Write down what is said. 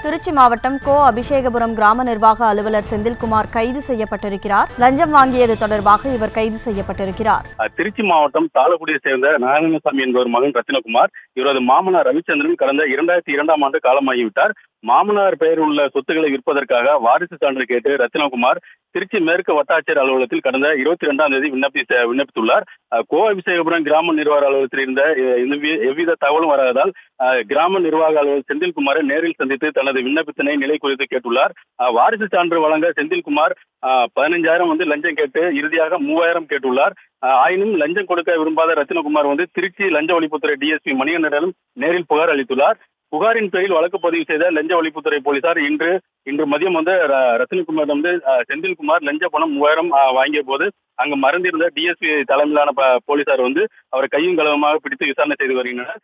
திருச்சி மாவட்டம் கோ அபிஷேகபுரம் கிராம நிர்வாக அலுவலர் செந்தில்குமார் கைது செய்யப்பட்டிருக்கிறார். லஞ்சம் வாங்கியது தொடர்பாக இவர் கைது செய்யப்பட்டிருக்கிறார். திருச்சி மாவட்டம் தாளக்குடியை சேர்ந்த நாராயணசாமி என்பவர் மகன் ரத்தினகுமார். இவரது மாமனார் ரவிச்சந்திரன் கடந்த 2002ஆம் ஆண்டு காலமாகிவிட்டார். மாமனார் பெயர் உள்ள சொத்துக்களை விற்பதற்காக வாரிசு சான்று கேட்டு ரத்தினகுமார் திருச்சி மேற்கு வட்டாட்சியர் அலுவலகத்தில் கடந்த 22ஆம் தேதி விண்ணப்பித்துள்ளார். கோ அபிஷேகபுரம் கிராம நிர்வாக அலுவலகத்தில் இருந்த எவ்வித தகவலும் வராததால் கிராம நிர்வாக அலுவலர் செந்தில்குமாரை நேரில் சந்தித்து தனது விண்ணப்பத்தினை நிலை குறித்து கேட்டுள்ளார். வாரிசு சான்று வழங்க செந்தில்குமார் 15,000 லஞ்சம் கேட்டு இறுதியாக 3,000 கேட்டுள்ளார். ஆயினும் லஞ்சம் கொடுக்க விரும்பாத ரத்தினகுமார் திருச்சி லஞ்ச ஒழிப்புத்துறை டிஎஸ்பி மணிகண்டனிடம் நேரில் புகார் அளித்துள்ளார். புகாரின் பேரில் வழக்கு பதிவு செய்த லஞ்ச ஒழிப்புத்துறை போலீசார் இன்று மதியம் ரத்தினகுமார் செந்தில்குமார் லஞ்ச பணம் 3,000 வாங்கிய போது அங்கு மறைந்திருந்த டிஎஸ்பி தலைமையிலான போலீசார் அவரை கையும் களவுமாக பிடித்து விசாரணை செய்து வருகின்றனர்.